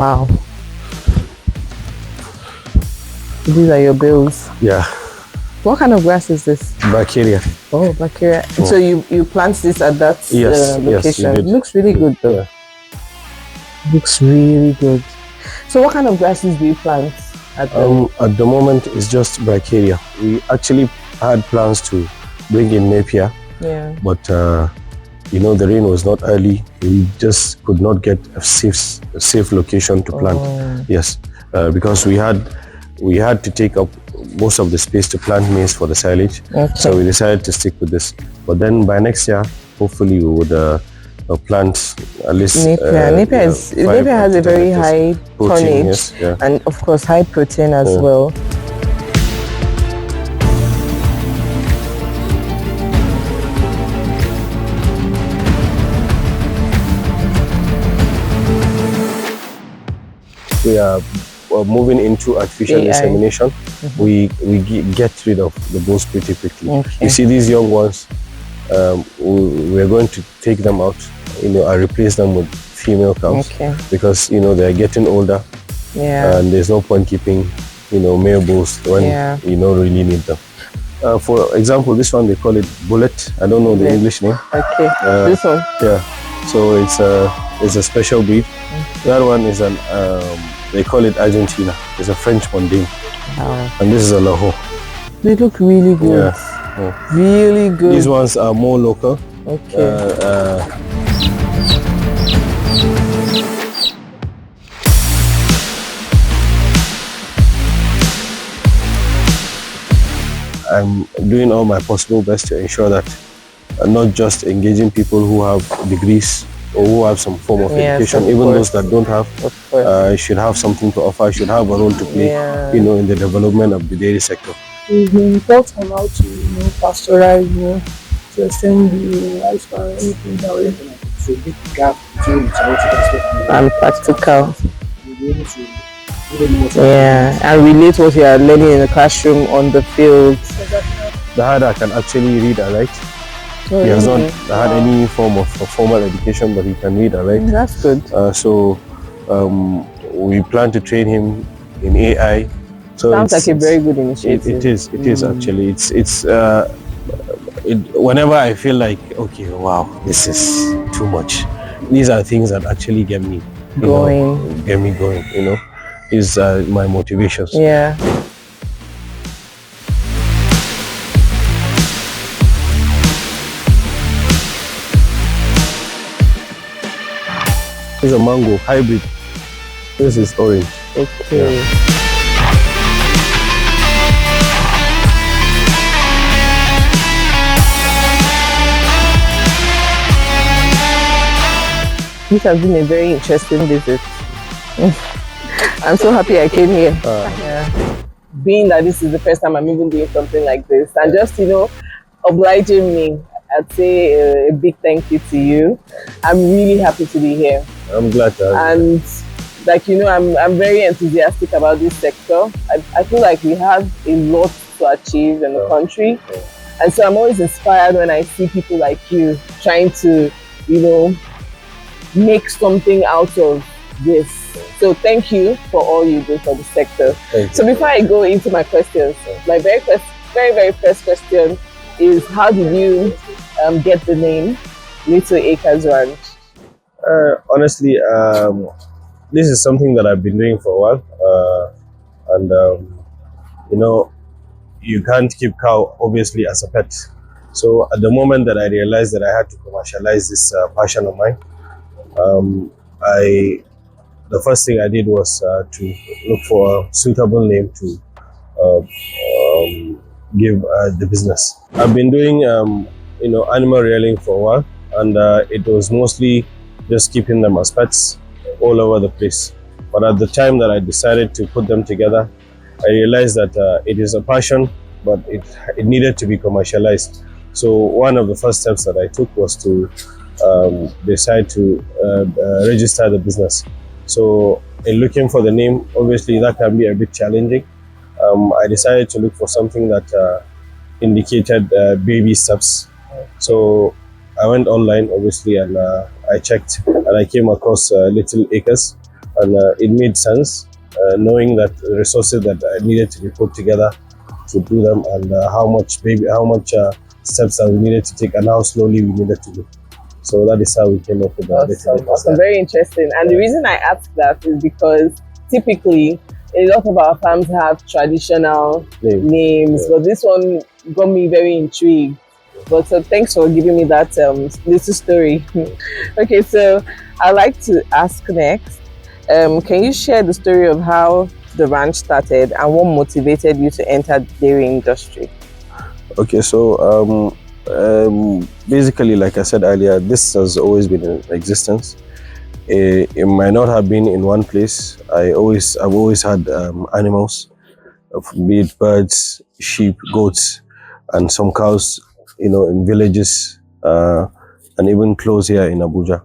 Wow. These are your bills. Yeah. What kind of grass is this? Bracharia. Oh, Baccaria. Oh. So you plant this at that location. Yes, it looks really good though. Yeah. Looks really good. So what kind of grasses do you plant at the moment? It's just Bracharia. We actually had plans to bring in Napier. Yeah. But the rain was not early. We just could not get a safe location to plant. Oh. Yes, because we had to take up most of the space to plant maize for the silage. Okay. So we decided to stick with this. But then by next year, hopefully we would plant at least Napier. Napier has a very high protein, tonnage, yes, and of course high protein as well. We are moving into artificial insemination. We get rid of the bulls pretty quickly. Okay. You see these young ones, we're going to take them out, and replace them with female cows. Okay. Because they're getting older. Yeah. And there's no point keeping male bulls when you don't really need them. For example, this one they call it Bullet. I don't know the English name. Okay. This one. Yeah. So it's a special breed. The other one is they call it Argentina. It's a French Mondine. Wow. And this is a Lahore. They look really good. Yeah. Really good. These ones are more local. Okay. I'm doing all my possible best to ensure that not just engaging people who have degrees or who have some form of education, even those that don't have, should have something to offer, should have a role to play, in the development of the dairy sector. We've been taught on how to, pasteurize, to extend the lifespan, anything that way. So big gap between the theoretical and practical. Yeah, and relate what you are learning in the classroom on the field. The Hada can actually read and write. Oh, he has not had any form of formal education, but he can read and write. That's good. So we plan to train him in AI. So sounds like a very good initiative. It is actually. Whenever I feel like, okay, wow, this is too much, these are things that actually get me going. Is my motivations. Yeah. This is a mango hybrid. This is orange. Okay. Yeah. This has been a very interesting visit. I'm so happy I came here. Being that this is the first time I'm even doing something like this, and just obliging me, I'd say a big thank you to you. I'm really happy to be here. I'm glad to have you. And I'm very enthusiastic about this sector. I feel like we have a lot to achieve in the country, and so I'm always inspired when I see people like you trying to, make something out of this. So thank you for all you do for the sector. So before I go into my questions, my very first question is, how did you get the name Little Acres Ranch? Honestly, this is something that I've been doing for a while, and you can't keep cow obviously as a pet. So at the moment that I realized that I had to commercialize this passion of mine, the first thing I did was to look for a suitable name to give the business. I've been doing animal rearing for a while, and it was mostly just keeping them as pets all over the place. But at the time that I decided to put them together, I realized that it is a passion, but it needed to be commercialized. So one of the first steps that I took was to decide to register the business. So in looking for the name, obviously that can be a bit challenging. I decided to look for something that indicated baby steps. So I went online, obviously, and I checked, and I came across Little Acres. and it made sense, knowing that the resources that needed to be put together to do them, and how much steps that we needed to take and how slowly we needed to do. So that is how we came up with that. Awesome. Very interesting. And the reason I ask that is because typically a lot of our farms have traditional names, but this one got me very intrigued. But so thanks for giving me that little story. Okay, so I'd like to ask next, can you share the story of how the ranch started and what motivated you to enter the dairy industry? Okay, so basically, like I said earlier, this has always been in existence. It might not have been in one place. I've always had animals, be it birds, sheep, goats, and some cows, in villages, and even close here in Abuja.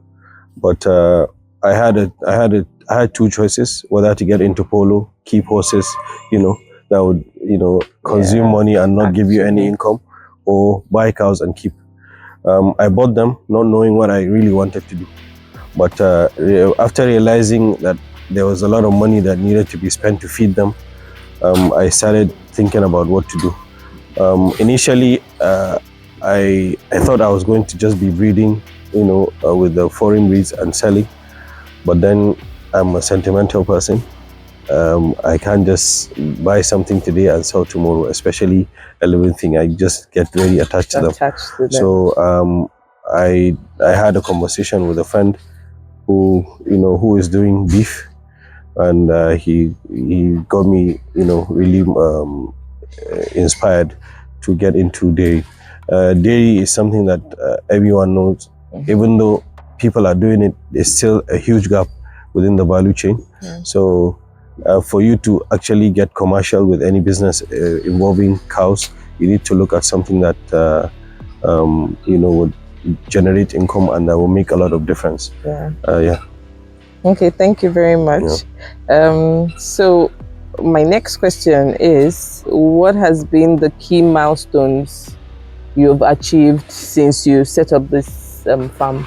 But I had two choices: whether to get into polo, keep horses, that would consume money and not give you any income, or buy cows and keep. I bought them not knowing what I really wanted to do. But after realizing that there was a lot of money that needed to be spent to feed them, I started thinking about what to do. Initially, I thought I was going to just be breeding, with the foreign breeds and selling. But then I'm a sentimental person. I can't just buy something today and sell tomorrow, especially a living thing. I just get very attached to them. So I had a conversation with a friend who is doing beef, and he got me really inspired to get into dairy. Dairy is something that everyone knows. Even though people are doing it, there's still a huge gap within the value chain. So for you to actually get commercial with any business involving cows, you need to look at something that would generate income and that will make a lot of difference. Okay, thank you very much. So my next question is, what has been the key milestones you've achieved since you set up this farm?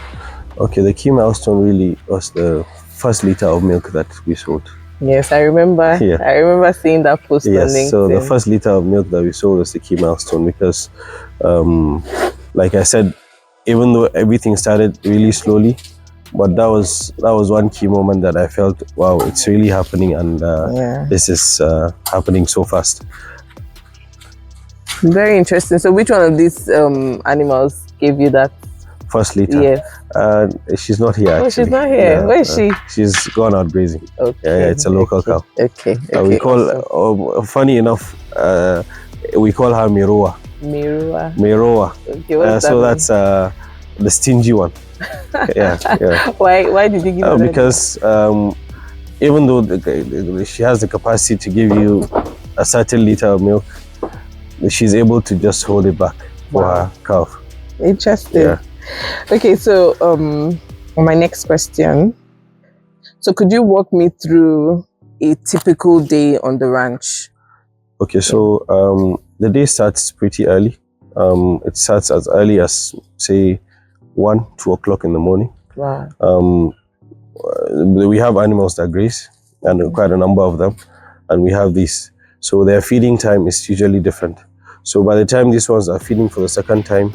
Okay, the key milestone really was the first liter of milk that we sold. Yes, I remember. I remember seeing that post on LinkedIn. Yes, so the first liter of milk that we sold was the key milestone because, like I said, even though everything started really slowly, but that was one key moment that I felt, wow, it's really happening, and this is happening so fast. Very interesting. So which one of these animals gave you that first liter? Yes. She's not here actually. Oh, she's not here. Where is she? She's gone out grazing. Okay. It's a local cow. Okay. We call, funny enough, we call her Miroa. Miroa. Okay, so that's the stingy one. Why did you give her because even though she has the capacity to give you a certain liter of milk, she's able to just hold it back for her calf. Interesting. Okay, so my next question. So could you walk me through a typical day on the ranch? Okay, so the day starts pretty early. It starts as early as, say, 1-2 o'clock in the morning. Wow. We have animals that graze, and quite a number of them, and we have these. So their feeding time is usually different. So by the time these ones are feeding for the second time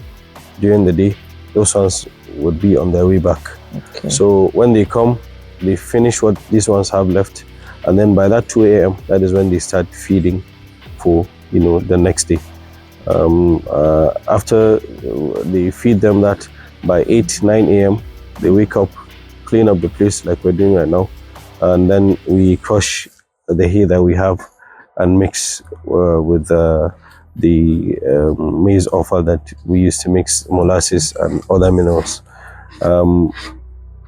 during the day, those ones would be on their way back. Okay. So when they come, they finish what these ones have left, and then by that 2 a.m., that is when they start feeding for the next day. After they feed them that, by 8-9 a.m. they wake up, clean up the place like we're doing right now, and then we crush the hay that we have and mix with the maize offal that we use to mix molasses and other minerals.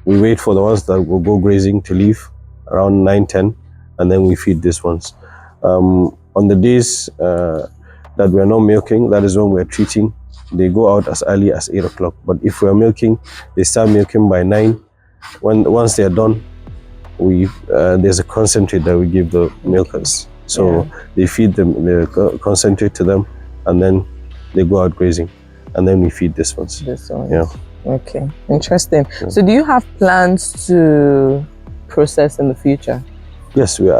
We wait for the ones that will go grazing to leave around 9-10, and then we feed these ones. On the days that we're not milking, that is when we're treating. They go out as early as 8 o'clock. But if we're milking, they start milking by 9. Once they're done, there's a concentrate that we give the milkers. So they feed them, they concentrate to them, and then they go out grazing, and then we feed this ones. Okay, interesting. So do you have plans to process in the future? Yes, we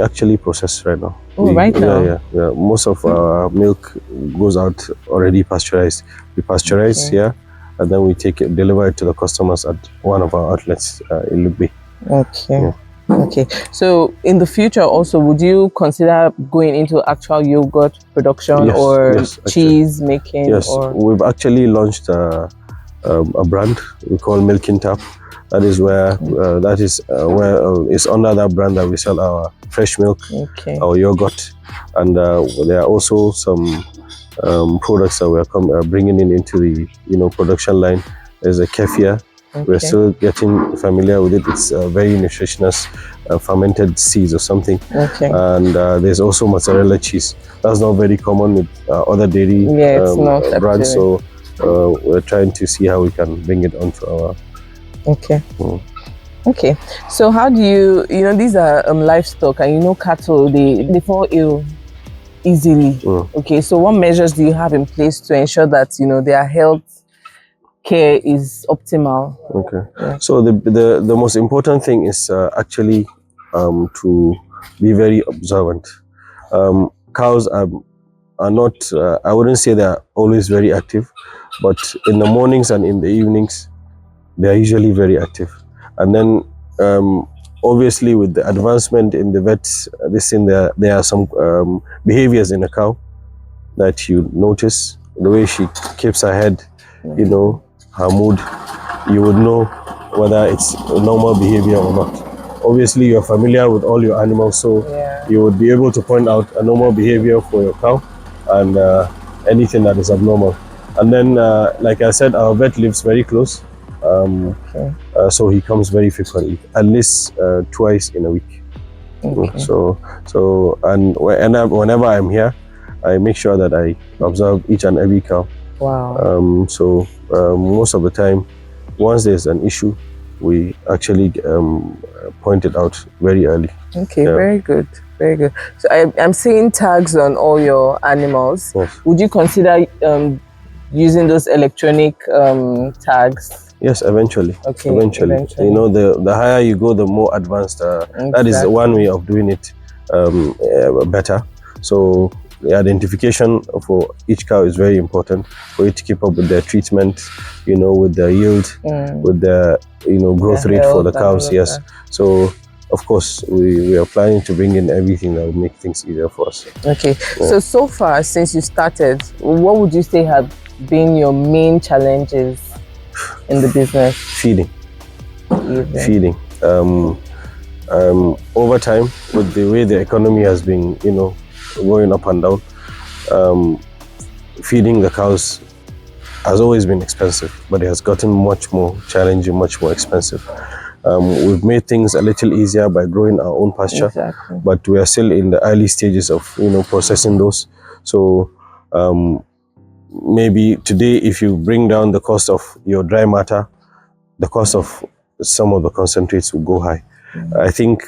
actually process right now. Oh, right now? Yeah. Most of our milk goes out already pasteurized. We pasteurize, and then we deliver it to the customers at one of our outlets, Ilu. Okay. Yeah. Okay. So in the future also, would you consider going into actual yogurt production or cheese making? Yes, we've actually launched a brand we call Milking Tap. That is where it's under that brand that we sell our fresh milk, our yogurt, and there are also some products that we are bringing into the production line. There's a kefir. We're still getting familiar with it. It's very nutritious, fermented seeds or something. And there's also mozzarella cheese. That's not very common with other dairy brands. So we're trying to see how we can bring it onto our. Okay. So how do you these are livestock, and cattle, they fall ill easily. Okay. So what measures do you have in place to ensure that their health care is optimal? So the most important thing is actually to be very observant. Cows are not I wouldn't say they're always very active, but in the mornings and in the evenings they are usually very active. And then obviously with the advancement in the vets, there are some behaviors in a cow that you notice. The way she keeps her head, her mood, you would know whether it's a normal behavior or not. Obviously, you're familiar with all your animals, so you would be able to point out a normal behavior for your cow and anything that is abnormal. And then, like I said, our vet lives very close, so he comes very frequently, at least twice in a week. And whenever I'm here, I make sure that I observe each and every cow. Wow. Most of the time, once there's an issue, we actually point it out very early. Very good. So I'm seeing tags on all your animals. Would you consider using those electronic tags? Yes, eventually. Eventually. The higher you go, the more advanced. That is one way of doing it better. So the identification for each cow is very important for you to keep up with their treatment, with the yield, with the growth rate for the cows. Yes. So of course we are planning to bring in everything that will make things easier for us. So far since you started, what would you say have been your main challenges in the business? Feeding. Over time, with the way the economy has been going up and down, feeding the cows has always been expensive, but it has gotten much more challenging, much more expensive. We've made things a little easier by growing our own pasture, but we are still in the early stages of processing those. So maybe today, if you bring down the cost of your dry matter, the cost of some of the concentrates will go high. I think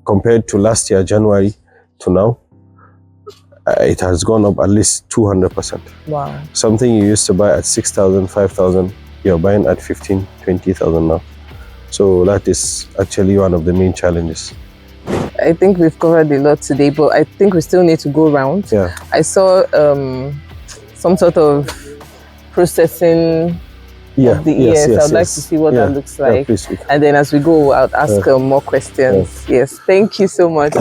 compared to last year, January to now, it has gone up at least 200%. Wow. Something you used to buy at 6,000, 5,000, you're buying at 15, 20,000 now. So that is actually one of the main challenges. I think we've covered a lot today, but I think we still need to go around. I saw some sort of processing of the ears. I'd like to see what that looks like. Please, and then as we go, I'll ask more questions. Yes, thank you so much.